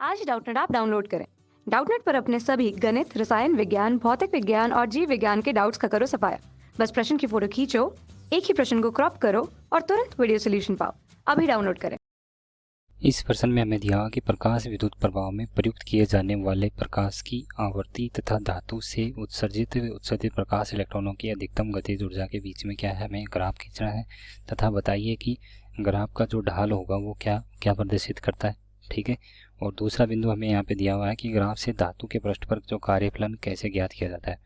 आज Doubtnut app download करें। Doubtnut पर अपने सभी गणित, रसायन विज्ञान, भौतिक विज्ञान और जीव विज्ञान के डाउट्स का करो सफाया। बस प्रश्न की फोटो खींचो, एक ही प्रश्न को क्रॉप करो और तुरंत वीडियो सोल्यूशन पाओ। अभी डाउनलोड करें। इस प्रश्न में हमें दिया कि प्रकाश विद्युत प्रभाव में प्रयुक्त किए जाने वाले प्रकाश की आवर्ती तथा धातु से उत्सर्जित प्रकाश इलेक्ट्रॉनों की अधिकतम गतिज ऊर्जा के बीच में क्या है, हमें ग्राफ खींचना है तथा बताइए कि ग्राफ का जो ढाल होगा वो क्या क्या प्रदर्शित करता है। ठीक है। और दूसरा बिंदु हमें यहाँ पे दिया हुआ है कि ग्राफ से धातु के पृष्ठ पर जो कार्यफलन कैसे ज्ञात किया जाता है।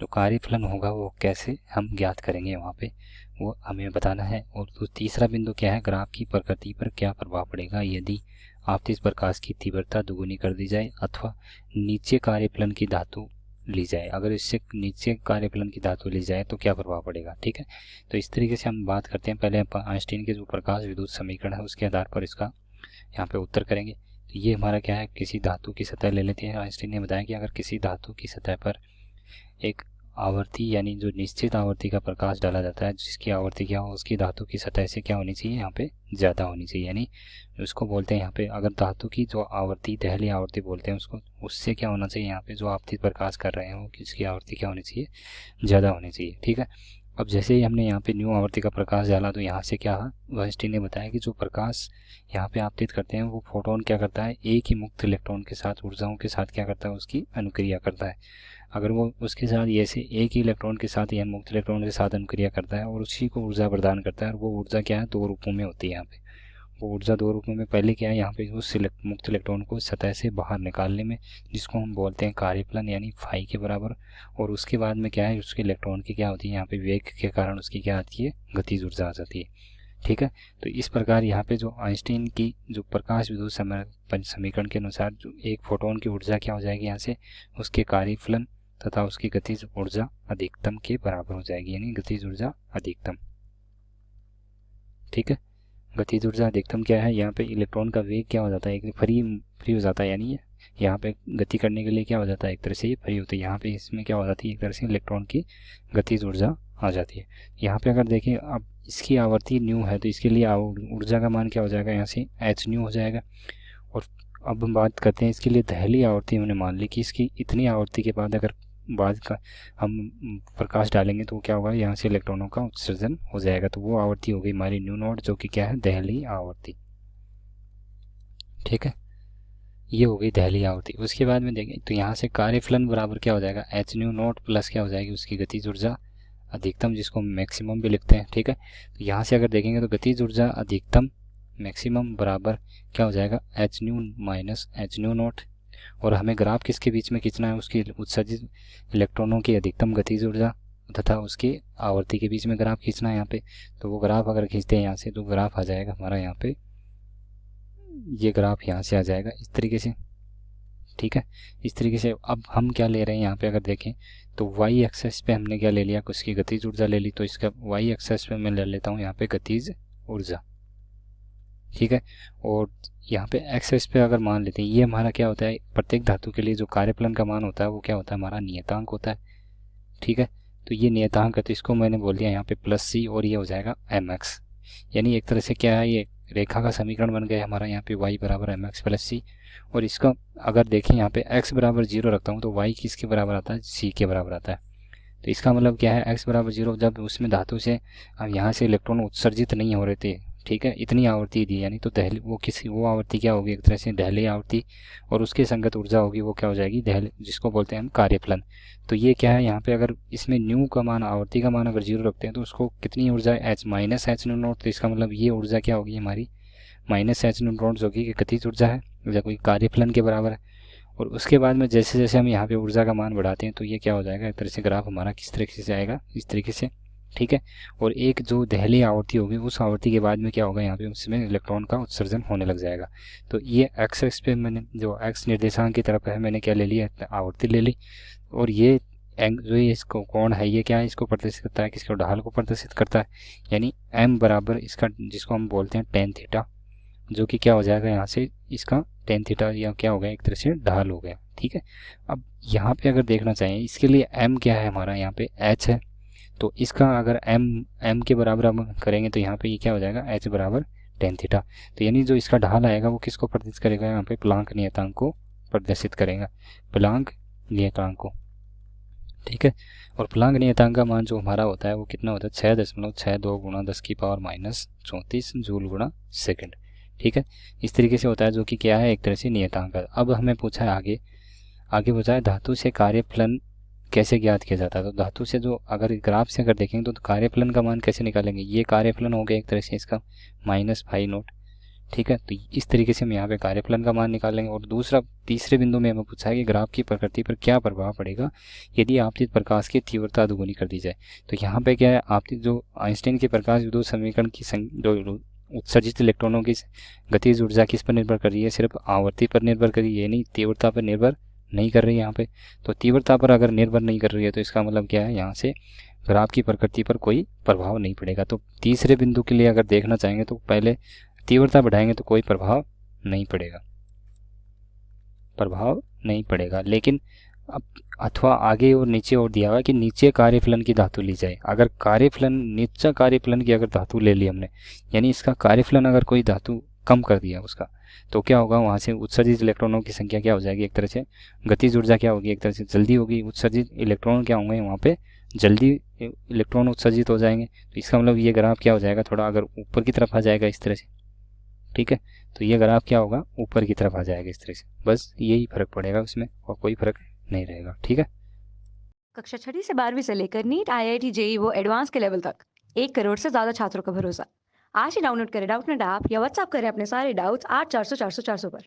जो कार्यफलन होगा वो कैसे हम ज्ञात करेंगे वहाँ पे वो हमें बताना है। और तो तीसरा बिंदु क्या है, ग्राफ की प्रकृति पर क्या प्रभाव पड़ेगा यदि आपतित प्रकाश की तीव्रता दुगुनी कर दी जाए अथवा नीचे कार्यफलन की धातु ली जाए। अगर इससे नीचे कार्यफलन की धातु ली जाए तो क्या प्रभाव पड़ेगा। ठीक है। तो इस तरीके से हम बात करते हैं। पहले आइंस्टीन के जो प्रकाश विद्युत समीकरण है उसके आधार पर इसका यहाँ पे उत्तर करेंगे। तो ये हमारा क्या है, किसी धातु की सतह ले लेते हैं। आइंस्टीन ने बताया कि अगर किसी धातु की सतह पर एक आवर्ती यानी जो निश्चित आवर्ती का प्रकाश डाला जाता है, जिसकी आवर्ती क्या हो उसकी धातु की सतह से क्या होनी चाहिए, यहाँ पे ज़्यादा होनी चाहिए। यानी उसको बोलते हैं यहाँ पे, अगर धातु की जो आवर्ती दहली आवर्ती बोलते हैं उसको, उससे क्या होना चाहिए, यहाँ पे जो आपतित प्रकाश कर रहे हो किसकी आवर्ती क्या होनी चाहिए, ज़्यादा होनी चाहिए। ठीक है। अब जैसे ही हमने यहाँ पे न्यू आवर्ती का प्रकाश डाला तो यहाँ से क्या आइंस्टीन ने बताया कि जो प्रकाश यहाँ पे आपतित करते हैं वो फोटोन क्या करता है, एक ही मुक्त इलेक्ट्रॉन के साथ ऊर्जाओं के साथ क्या करता है, उसकी अनुक्रिया करता है। अगर वो उसके साथ ऐसे एक ही इलेक्ट्रॉन के साथ या मुक्त इलेक्ट्रॉन के साथ अनुक्रिया करता है और उसी को ऊर्जा प्रदान करता है, और वो ऊर्जा क्या है, दो रूपों में होती है। यहाँ पे वो ऊर्जा दो रूपों में पहले क्या है, यहाँ पे उस मुक्त इलेक्ट्रॉन को सतह से बाहर निकालने में, जिसको हम बोलते हैं कार्यफलन यानी फाई के बराबर। और उसके बाद में क्या है, उसके इलेक्ट्रॉन की क्या होती है, यहाँ पे वेग के कारण उसकी क्या आती है, गतिज ऊर्जा आ जाती है। ठीक है। तो इस प्रकार यहाँ पे जो आइंस्टीन की जो प्रकाश विद्युत समीकरण के अनुसार जो एक फोटोन की ऊर्जा क्या हो जाएगी, यहाँ से उसके कार्यफलन तथा उसकी गतिज ऊर्जा अधिकतम के बराबर हो जाएगी, यानी गतिज ऊर्जा अधिकतम। ठीक है। गतिज ऊर्जा अधिकतम क्या है, यहाँ पे इलेक्ट्रॉन का वेग क्या हो जाता है, एक फ्री हो जाता है। यानी यहाँ पे गति करने के लिए क्या हो जाता है, एक तरह से ये फ्री होती है। यहाँ पे इसमें क्या हो जाती है, एक तरह से इलेक्ट्रॉन की गतिज ऊर्जा आ जाती है। यहाँ पे अगर देखें, अब इसकी आवर्ती न्यू है तो इसके लिए ऊर्जा का मान क्या हो जाएगा, यहाँ से एच न्यू हो जाएगा। और अब हम बात करते हैं इसके लिए दहली आवर्ती हमने मान ली कि इसकी इतनी आवर्ती के बाद अगर बाद का हम प्रकाश डालेंगे तो क्या होगा, यहाँ से इलेक्ट्रॉनों का उत्सर्जन हो जाएगा। तो वो आवर्ती हो गई हमारी न्यू नॉट, जो कि क्या है, दहली आवर्ती। ठीक है। ये हो गई दहली आवर्ती। उसके बाद में देखें तो यहाँ से कार्यफलन बराबर क्या हो जाएगा, एच न्यू नॉट प्लस क्या हो जाएगी, उसकी गतिज ऊर्जा अधिकतम, जिसको मैक्सिमम भी लिखते हैं। ठीक है। तो यहाँ से अगर देखेंगे तो गतिज ऊर्जा अधिकतम मैक्सिमम बराबर क्या हो जाएगा, H new minus H new not. और हमें ग्राफ किसके बीच में खींचना है, उसकी उत्सर्जित इलेक्ट्रॉनों की अधिकतम गतिज ऊर्जा तथा उसकी आवर्ती के बीच में ग्राफ खींचना है यहाँ पे। तो वो ग्राफ अगर खींचते हैं यहाँ से तो ग्राफ आ जाएगा हमारा यहाँ पे, ये ग्राफ यहाँ से आ जाएगा इस तरीके से। ठीक है। इस तरीके से अब हम क्या ले रहे हैं यहाँ पे, अगर देखें तो वाई एक्सेस पे हमने क्या ले लिया, उसकी गतिज ऊर्जा ले ली। तो इसका वाई एक्सेस पे मैं ले लेता हूँ यहाँ पे गतिज ऊर्जा। ठीक है। और यहाँ पे एक्सेस पे अगर मान लेते हैं, ये हमारा क्या होता है, प्रत्येक धातु के लिए जो कार्यफलन का मान होता है वो क्या होता है, हमारा नियतांक होता है। ठीक है। तो ये नियतांक है, तो इसको मैंने बोल दिया यहाँ पे प्लस सी, और ये हो जाएगा एम एक्स। यानी एक तरह से क्या है, ये रेखा का समीकरण बन गया हमारा यहाँ पे वाई बराबर एम एक्स प्लस सी। और इसका अगर देखें यहाँ पे एक्स बराबर 0 रखता हूँ तो वाई किसके बराबर आता है, सी के बराबर आता है। तो इसका मतलब क्या है, एक्स बराबर 0 जब उसमें धातु से अब यहाँ से इलेक्ट्रॉन उत्सर्जित नहीं हो रहे थे, ठीक है, इतनी आवर्ती दी, यानी तो दहली वो आवर्ती क्या होगी, एक तरह से दहली आवर्ती, और उसके संगत ऊर्जा होगी वो क्या हो जाएगी, दहली, जिसको बोलते हैं हम कार्यफलन। तो ये क्या है, यहाँ पे अगर इसमें न्यू का मान, आवर्ती का मान अगर 0 रखते हैं तो उसको कितनी ऊर्जा, H minus H new not. तो इसका मतलब ये ऊर्जा क्या होगी हमारी, माइनस एच न्यू नॉट होगी, कि गतिज ऊर्जा है या कोई कार्यफलन के बराबर है। और उसके बाद में जैसे जैसे हम यहाँ पे ऊर्जा का मान बढ़ाते हैं तो ये क्या हो जाएगा, एक तरह से ग्राफ हमारा किस तरीके से आएगा, इस तरीके से। ठीक है। और एक जो दहली आवर्ती होगी उस आवर्ती के बाद में क्या होगा, यहाँ पे उसमें इलेक्ट्रॉन का उत्सर्जन होने लग जाएगा। तो ये एक्स एक्स पे मैंने जो एक्स निर्देशांक की तरफ है मैंने क्या ले लिया, आवर्ती ले ली। और ये जो ये इसको कोण है ये क्या है, इसको प्रदर्शित करता है, किसको, ढाल को प्रदर्शित करता है। यानी एम बराबर इसका, जिसको हम बोलते हैं टेन थीटा, जो कि क्या हो जाएगा यहाँ से इसका टेन थीटा, या क्या हो गया, एक तरह से ढाल हो गया। ठीक है। अब यहाँ पे अगर देखना चाहिए इसके लिए एम क्या है हमारा, यहाँ पे एच है। तो इसका अगर एम के बराबर हम करेंगे तो यहाँ पे ये क्या हो जाएगा, एच बराबर टेन थीटा। तो यानी जो इसका ढाल आएगा वो किसको प्रदर्शित करेगा, यहाँ पे प्लांक नियतांक को प्रदर्शित करेगा, प्लांक नियतांक को, ठीक है। और प्लांक नियतांक का मान जो हमारा होता है वो कितना होता है, 6.62 गुणा 10⁻⁻34 जूल गुणा सेकंड, ठीक है। इस तरीके से होता है, जो कि क्या है, एक तरह से नियतांक है। अब हमें पूछा है आगे पूछा है धातु से कार्यफलन कैसे ज्ञात किया जाता है। तो धातु से जो अगर ग्राफ से अगर देखेंगे तो कार्यफलन का मान कैसे निकालेंगे, ये कार्यफलन हो गया एक तरह से इसका -φ0, ठीक है। तो इस तरीके से हम यहाँ पे कार्यफलन का मान निकालेंगे। और दूसरा तीसरे बिंदु में हमें पूछा है कि ग्राफ की प्रकृति पर क्या प्रभाव पड़ेगा यदि आपतित प्रकाश की तीव्रता दुगुनी कर दी जाए। तो यहाँ पे क्या है, आपतित जो आइंस्टाइन के प्रकाश विद्युत समीकरण की जो उत्सर्जित इलेक्ट्रॉनों की गतिज ऊर्जा किस पर निर्भर कर रही है, सिर्फ आवर्ती पर निर्भर कर रही है, नहीं तीव्रता पर निर्भर नहीं कर रही है यहाँ पे। तो तीव्रता पर अगर निर्भर नहीं कर रही है तो इसका मतलब क्या है, यहाँ से ग्राफ की प्रकृति पर कोई प्रभाव नहीं पड़ेगा। तो तीसरे बिंदु के लिए अगर देखना चाहेंगे तो पहले तीव्रता बढ़ाएंगे तो कोई प्रभाव नहीं पड़ेगा, लेकिन अब अथवा आगे और नीचे और दिया हुआ है कि नीचे कार्यफलन की धातु ली जाए। अगर कार्यफलन नीचा कार्यफलन की अगर धातु ले ली हमने, यानी इसका कार्यफलन अगर कोई धातु कम कर दिया उसका, तो क्या होगा, वहाँ से उत्सर्जित इलेक्ट्रॉनों की संख्या क्या हो जाएगी, एक तरह से गतिज ऊर्जा क्या होगी, एक तरह से जल्दी होगी। उत्सर्जित इलेक्ट्रॉन क्या होंगे, वहाँ पे जल्दी इलेक्ट्रॉन उत्सर्जित हो जाएंगे। तो इसका मतलब ये ग्राफ क्या हो जाएगा, थोड़ा अगर ऊपर की तरफ आ जाएगा इस तरह से, ठीक है। तो ये ग्राफ क्या होगा, ऊपर की तरफ आ जाएगा इस तरह से, बस यही फर्क पड़ेगा उसमें और कोई फर्क नहीं रहेगा, ठीक है। कक्षा 6वीं से 12वीं से लेकर नीट, IIT, JEE वो एडवांस के लेवल तक 1 करोड़ से ज़्यादा छात्रों का भरोसा। आज ही डाउनलोड करें डाउटनेट ऐप या व्हाट्सएप करें अपने सारे डाउट्स 8400 400 400 पर।